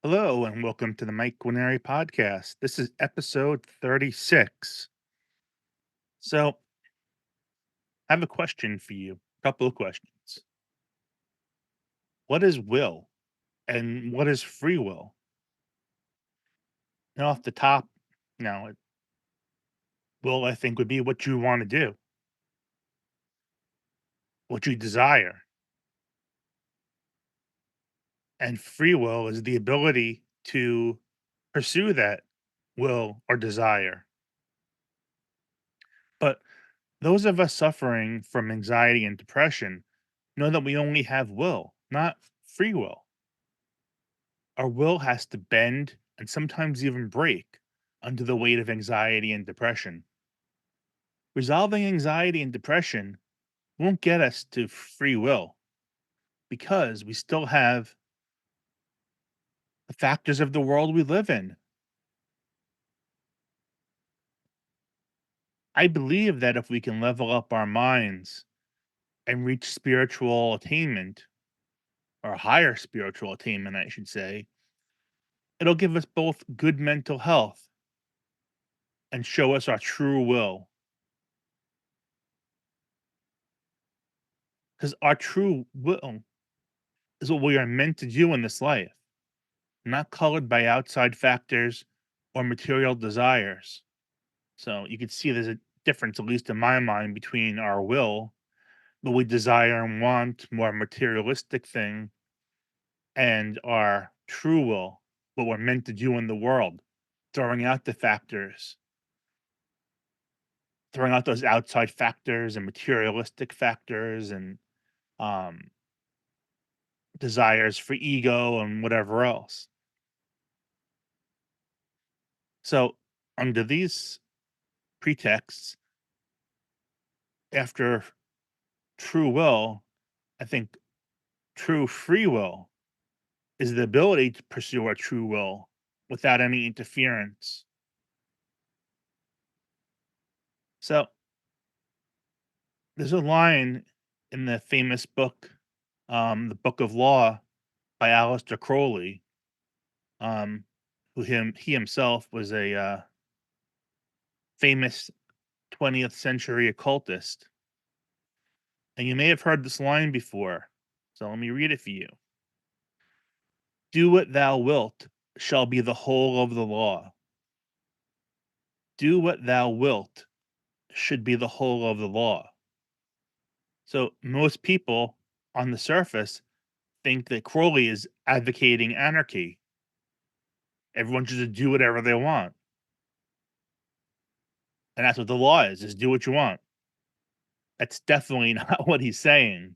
Hello and welcome to the Mike Guarneri Podcast. This is episode 36. So, I have a question for you. A couple of questions. What is will and what is free will? And off the top, will I think would be what you want to do, what you desire. And free will is the ability to pursue that will or desire. But those of us suffering from anxiety and depression know that we only have will, not free will. Our will has to bend and sometimes even break under the weight of anxiety and depression. Resolving anxiety and depression won't get us to free will because we still have the factors of the world we live in. I believe that if we can level up our minds and reach spiritual attainment, or higher spiritual attainment, I should say, it'll give us both good mental health and show us our true will. Because our true will is what we are meant to do in this life, not colored by outside factors or material desires. So you can see there's a difference, at least in my mind, between our will, what we desire and want, more materialistic thing, and our true will, what we're meant to do in the world, throwing out the factors, throwing out those outside factors and materialistic factors and um, desires for ego and whatever else. So, under these pretexts, after true will, I think true free will is the ability to pursue our true will without any interference. So, there's a line in the famous book, The Book of Law by Aleister Crowley, um, he himself was a famous 20th century occultist. And you may have heard this line before. So let me read it for you. Do what thou wilt shall be the whole of the law. Do what thou wilt should be the whole of the law. So most people on the surface think that Crowley is advocating anarchy. Everyone should just do whatever they want. And that's what the law is, just do what you want. That's definitely not what he's saying.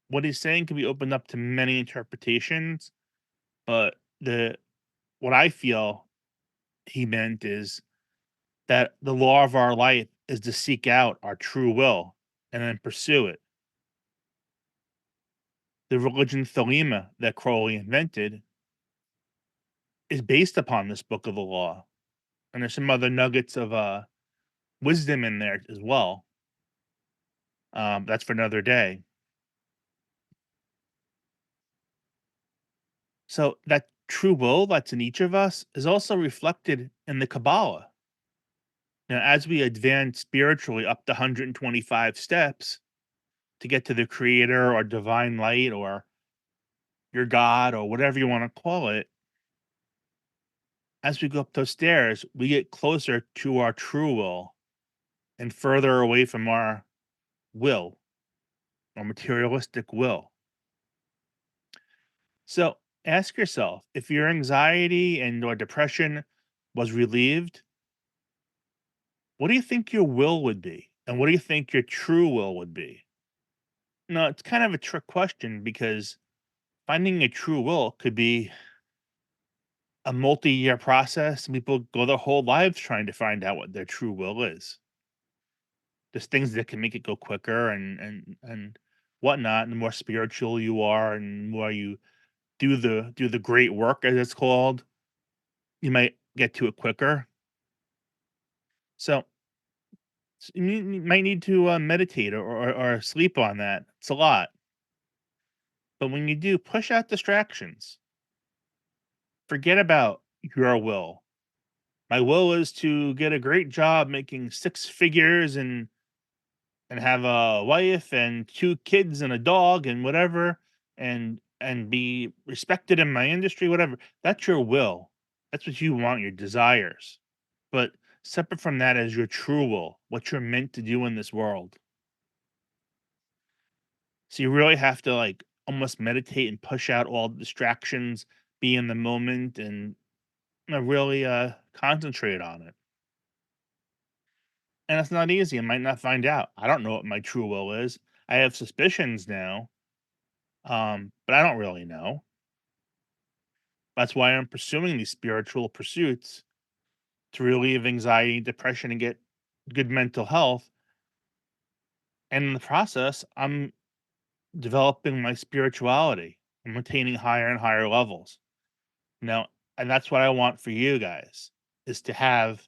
What he's saying can be opened up to many interpretations, but the what I feel he meant is that the law of our life is to seek out our true will and then pursue it. The religion Thelema that Crowley invented is based upon this book of the law. And there's some other nuggets of wisdom in there as well. That's for another day. So that true will that's in each of us is also reflected in the Kabbalah. Now, as we advance spiritually up to 125 steps to get to the creator or divine light or your God or whatever you want to call it, as we go up those stairs, we get closer to our true will and further away from our will, our materialistic will. So ask yourself if your anxiety and or depression was relieved, what do you think your will would be? And what do you think your true will would be? No, it's kind of a trick question because finding a true will could be a multi-year process. People go their whole lives trying to find out what their true will is. There's things that can make it go quicker and whatnot. And the more spiritual you are, and more you do the great work as it's called, you might get to it quicker. So you might need to meditate or sleep on that. It's a lot, but when you do, push out distractions. Forget about your will. My will is to get a great job making six figures and have a wife and two kids and a dog and whatever and be respected in my industry, whatever. That's your will. That's what you want, your desires. But separate from that is your true will, what you're meant to do in this world. So you really have to like almost meditate and push out all the distractions, be in the moment and really concentrate on it. And it's not easy. I might not find out. I don't know what my true will is. I have suspicions now, but I don't really know. That's why I'm pursuing these spiritual pursuits to relieve anxiety, depression, and get good mental health. And in the process, I'm developing my spirituality. I'm attaining higher and higher levels. Now, and that's what I want for you guys is to have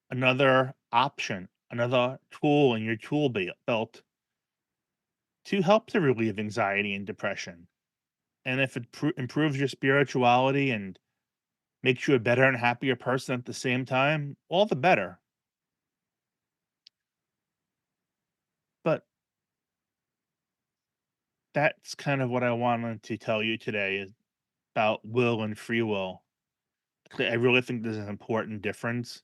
another option, another tool in your belt to help to relieve anxiety and depression. And if it improves your spirituality and makes you a better and happier person at the same time, all the better. But that's kind of what I wanted to tell you today is about will and free will. I really think there's an important difference.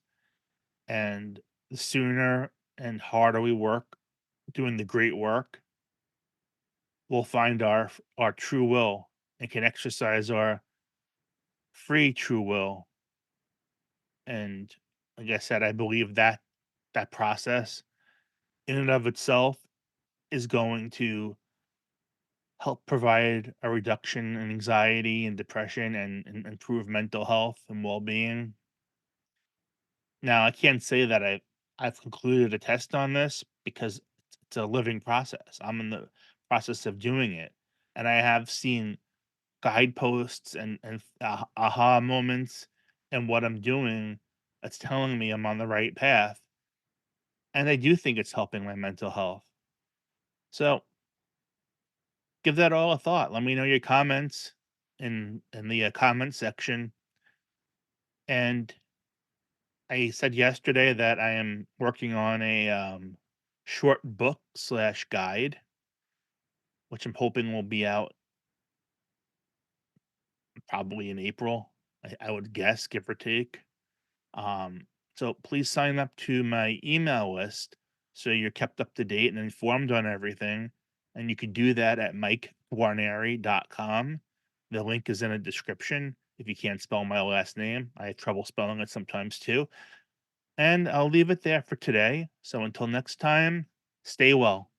And the sooner and harder we work doing the great work, we'll find our true will and can exercise our free true will. And like I said, I believe that that process in and of itself is going to help provide a reduction in anxiety and depression and improve mental health and well-being. Now, I can't say that I've concluded a test on this because it's a living process. I'm in the process of doing it, and I have seen guideposts and aha moments and what I'm doing that's telling me I'm on the right path, and I do think it's helping my mental health. So give that all a thought. Let me know your comments in the comment section. And I said yesterday that I am working on a short book slash guide, which I'm hoping will be out probably in April. I would guess, give or take. So please sign up to my email list so you're kept up to date and informed on everything. And you can do that at MikeGuarneri.com. The link is in a description. If you can't spell my last name, I have trouble spelling it sometimes too. And I'll leave it there for today. So until next time, stay well.